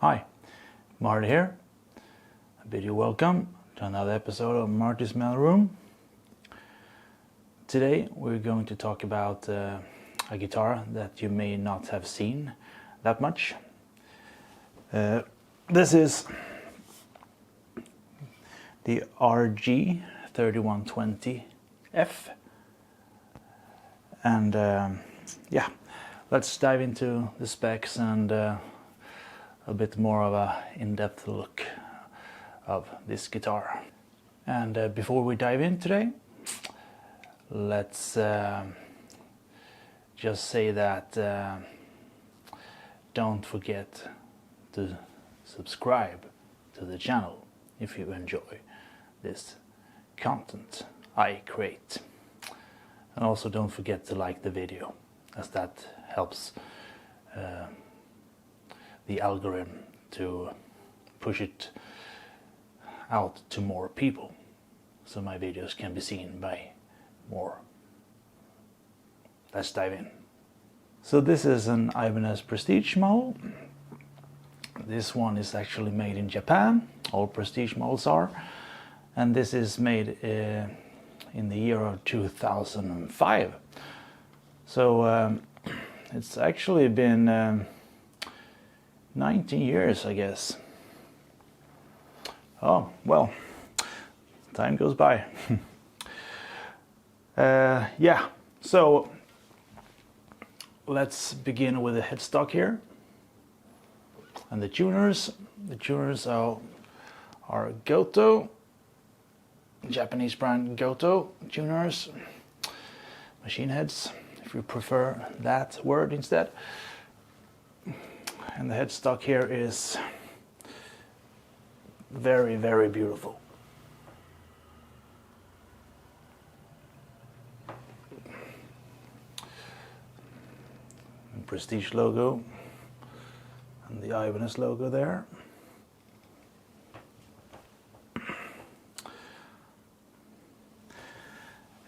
Hi, Marty here. I bid you welcome to another episode of Marty's Mailroom. Today we're going to talk about a guitar that you may not have seen that much. This is the RG3120F, and yeah, let's dive into the specs and a bit more of a in-depth look of this guitar. And before we dive in today, let's just say that don't forget to subscribe to the channel if you enjoy this content I create, and also don't forget to like the video, as that helps the algorithm to push it out to more people, so my videos can be seen by more. Let's dive in. So this is an Ibanez Prestige model. This one is actually made in Japan. All Prestige models are. And this is made in the year of 2005. So it's actually been 19 years, I guess. Oh, well, time goes by. Yeah, so let's begin with the headstock here. And the tuners. The tuners are Goto, Japanese brand Goto tuners, machine heads, if you prefer that word instead. And the headstock here is very, very beautiful. And Prestige logo and the Ibanez logo there.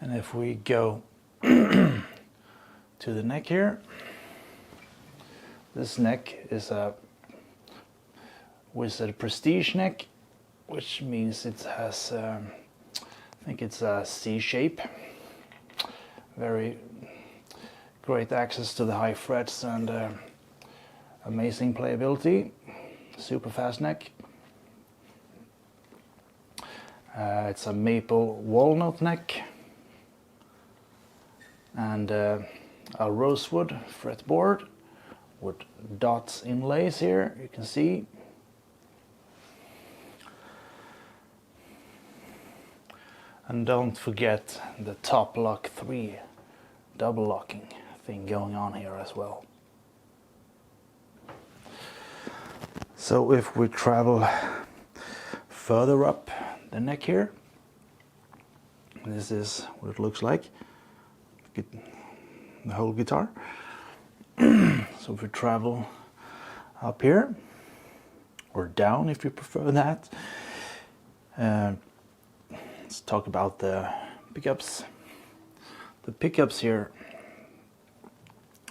And if we go to the neck here, this neck is a Prestige neck, which means it has, I think it's a C shape. Very great access to the high frets and amazing playability. Super fast neck. It's a maple walnut neck and a rosewood fretboard with dots inlays here, you can see. And don't forget the top lock 3 double locking thing going on here as well. So if we travel further up the neck here, this is what it looks like, the whole guitar. So if we travel up here, or down if you prefer that, let's talk about the pickups. The pickups here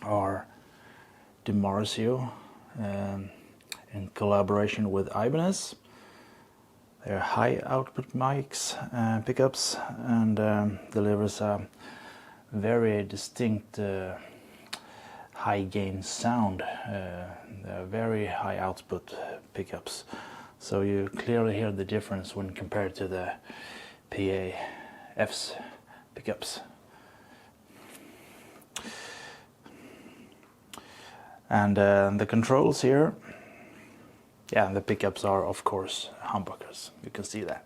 are DiMarzio in collaboration with Ibanez. They're high output mics pickups, and delivers a very distinct high gain sound. They're very high output pickups, so you clearly hear the difference when compared to the PAF's pickups. And the controls here, yeah, the pickups are of course humbuckers, you can see that.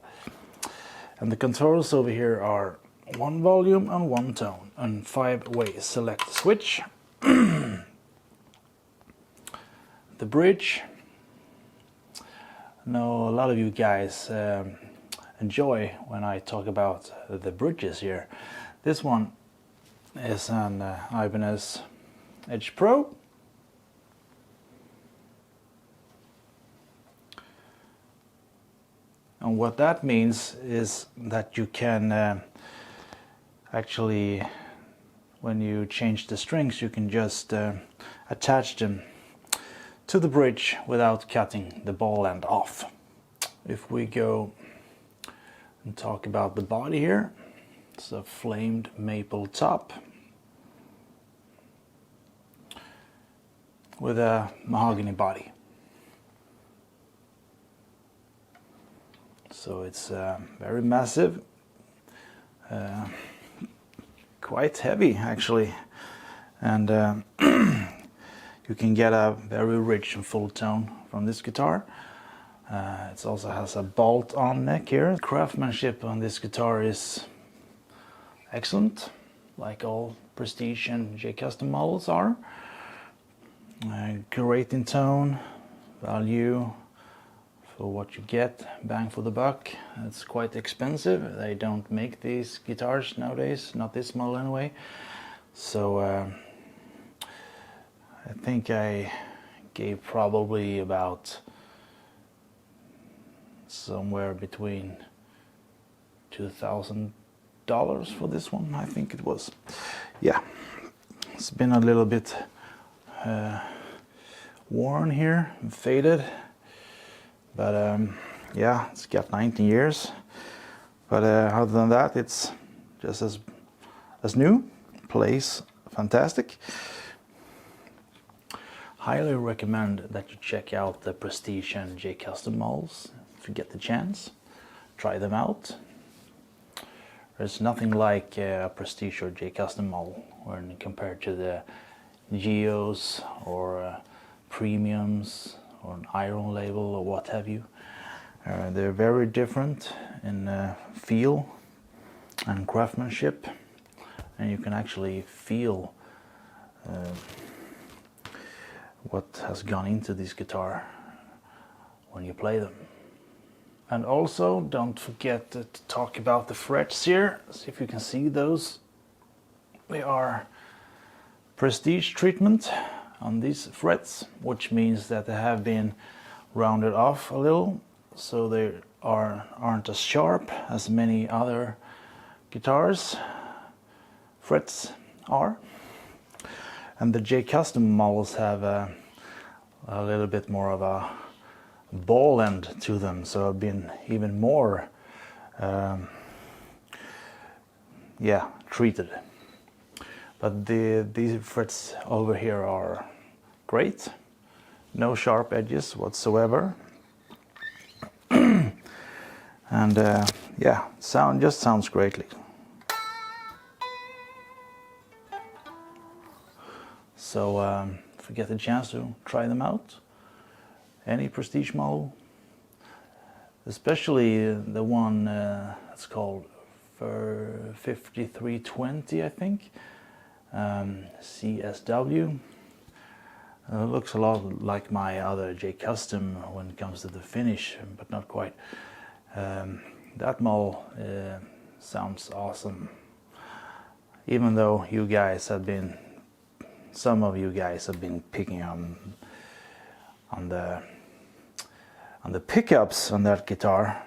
And the controls over here are 1 volume and 1 tone and 5-way select switch. The bridge, I know a lot of you guys enjoy when I talk about the bridges here. This one is an Ibanez Edge Pro. And what that means is that you can actually, when you change the strings, you can just attach them to the bridge without cutting the ball end off. If we go and talk about the body here, it's a flamed maple top with a mahogany body. So it's very massive, quite heavy actually, and you can get a very rich and full tone from this guitar. It also has a bolt-on neck here. Craftsmanship on this guitar is excellent, like all Prestige and J Custom models are. Great in tone, value for what you get, bang for the buck. It's quite expensive. They don't make these guitars nowadays, not this model anyway. So I think I gave probably about somewhere between $2,000 for this one, I think it was. Yeah, it's been a little bit worn here, faded, but yeah, it's got 19 years. But other than that, it's just as new. Plays fantastic. Highly recommend that you check out the Prestige and J Custom models if you get the chance. Try them out. There's nothing like a Prestige or J Custom model when compared to the Geos or Premiums or an Iron label or what have you. They're very different in feel and craftsmanship, and you can actually feel what has gone into this guitar when you play them. And also don't forget to talk about the frets here. See if you can see those. They are Prestige treatment on these frets, which means that they have been rounded off a little, so they aren't as sharp as many other guitars frets are. And the J Custom models have a little bit more of a ball end to them, so have been even more treated. But these frets over here are great, no sharp edges whatsoever, and yeah, sounds greatly. So if you get the chance to try them out, any Prestige model, especially the one that's called 5320, I think, CSW. Looks a lot like my other J Custom when it comes to the finish, but not quite. That model sounds awesome, even though some of you guys have been picking on the pickups on that guitar,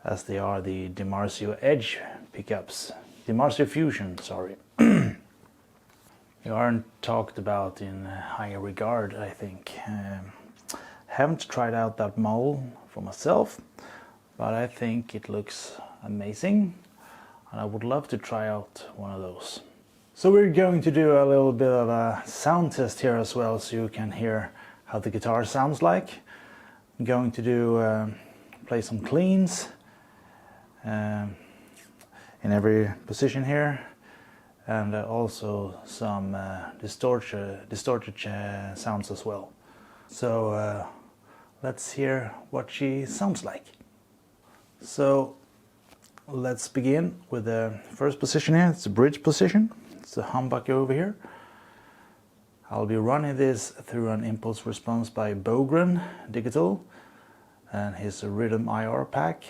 as they are the DiMarzio Edge pickups, DiMarzio Fusion, sorry. They aren't talked about in high regard, I think. Haven't tried out that model for myself, but I think it looks amazing, and I would love to try out one of those. So we're going to do a little bit of a sound test here as well, so you can hear how the guitar sounds like. I'm going to play some cleans in every position here, and also some distorted sounds as well. So let's hear what she sounds like. So let's begin with the first position here. It's a bridge position. It's a humbucker over here. I'll be running this through an impulse response by Bogren Digital and his Rhythm IR pack.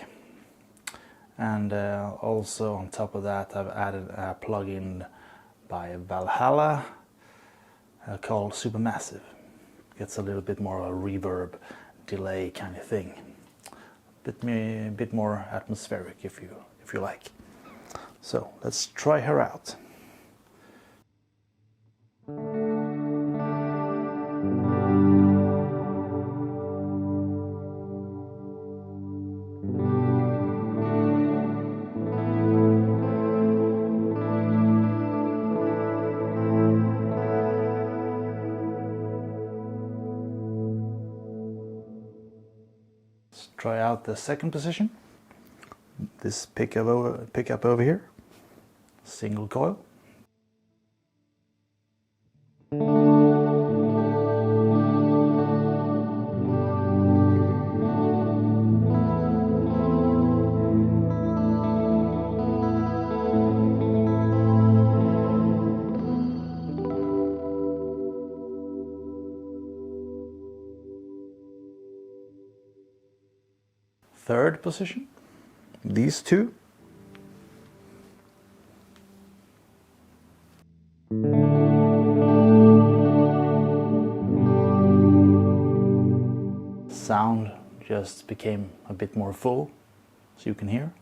And also on top of that, I've added a plugin by Valhalla called Supermassive. Gets a little bit more of a reverb delay kind of thing. A bit more atmospheric if you like. So let's try her out. Let's try out the second position. This pickup over here, single coil. Third position, these two. Sound just became a bit more full, so you can hear.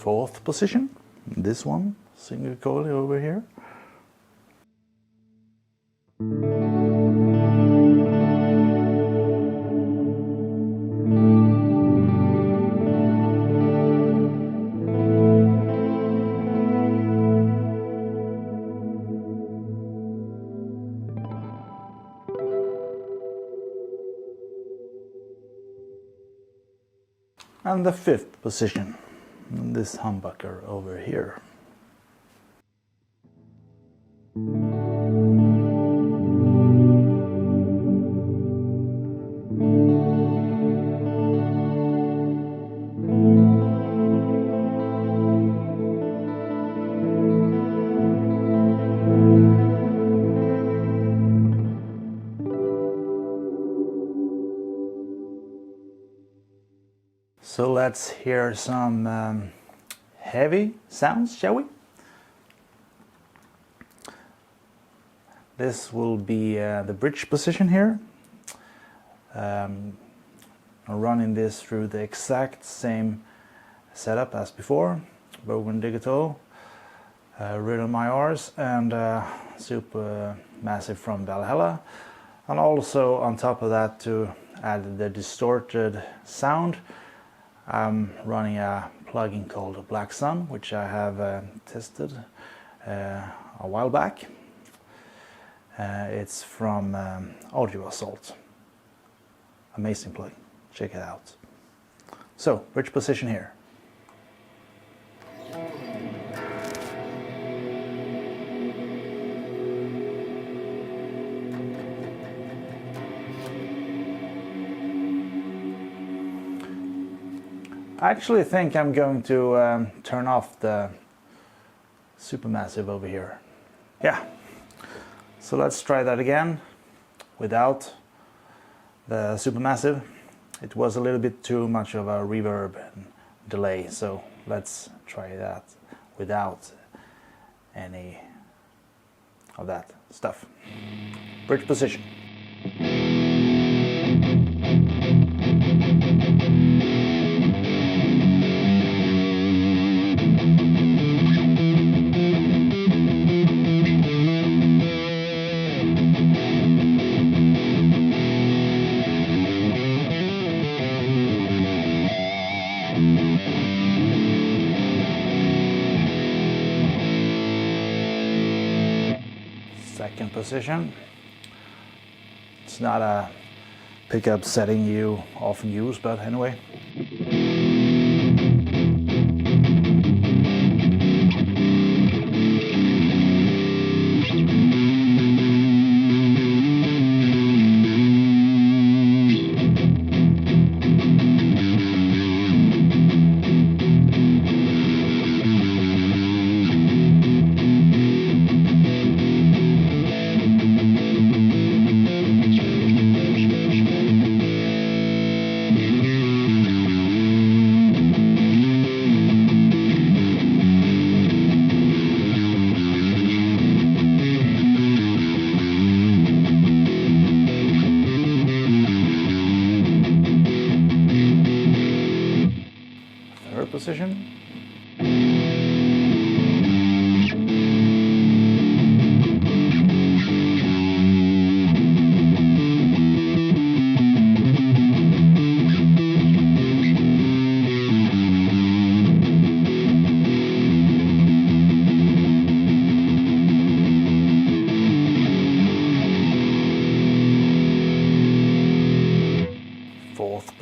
Fourth position, this one, single coil over here. And the fifth position, this humbucker over here. So let's hear some heavy sounds, shall we? This will be the bridge position here. I'm running this through the exact same setup as before. Bogan Digital, Rhythm IRs, and Super Massive from Valhalla. And also on top of that, to add the distorted sound, I'm running a plugin called Black Sun, which I have tested a while back. It's from Audio Assault. Amazing plugin, check it out. So, bridge position here. I actually think I'm going to turn off the Supermassive over here. Yeah, so let's try that again without the Supermassive. It was a little bit too much of a reverb and delay, so let's try that without any of that stuff. Bridge position. Second position. It's not a pickup setting you often use, but anyway. Position.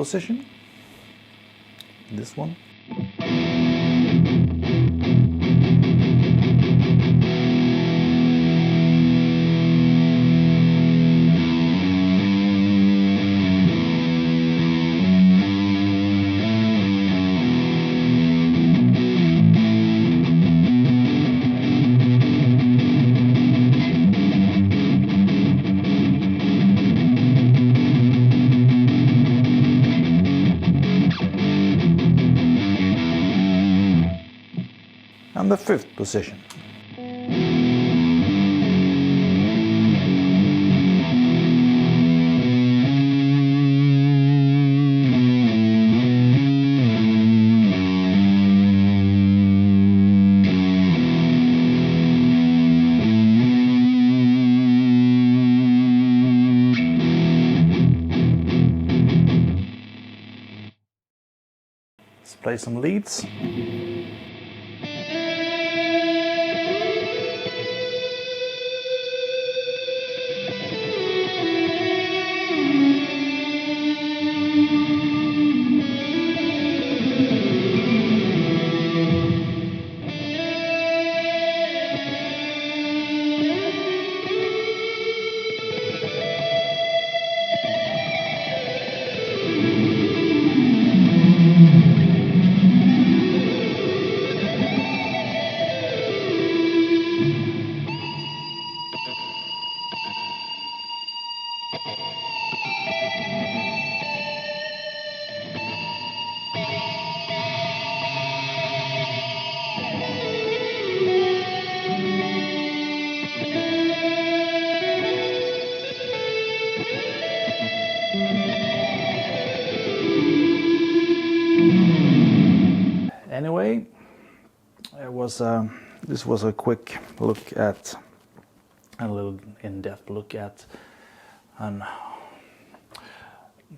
position, this one. And the 5th position. Let's play some leads. Anyway, this was a quick look at, a little in-depth look at a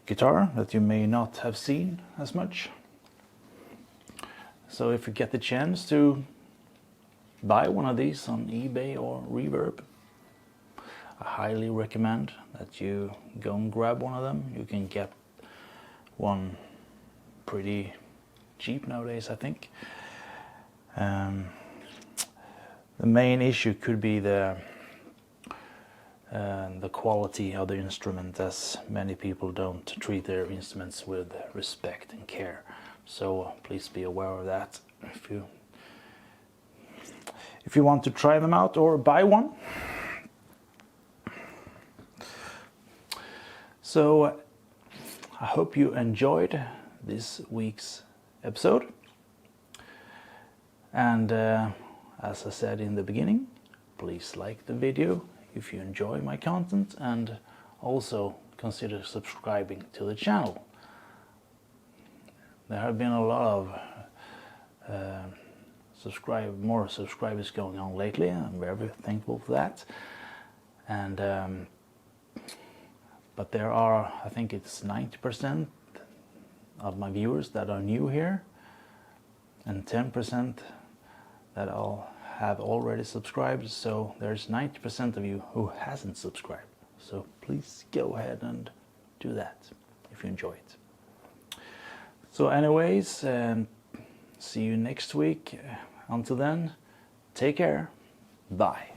guitar that you may not have seen as much. So if you get the chance to buy one of these on eBay or Reverb, I highly recommend that you go and grab one of them. You can get one pretty cheap nowadays, I think. The main issue could be the quality of the instrument, as many people don't treat their instruments with respect and care. So please be aware of that if you want to try them out or buy one. So I hope you enjoyed this week's episode, and as I said in the beginning, please like the video if you enjoy my content, and also consider subscribing to the channel. There have been a lot of more subscribers going on lately. I'm very thankful for that. And but there are, I think it's 90% of my viewers that are new here, and 10% that have already subscribed. So there's 90% of you who hasn't subscribed. So please go ahead and do that if you enjoy it. So anyways, see you next week. Until then, take care. Bye.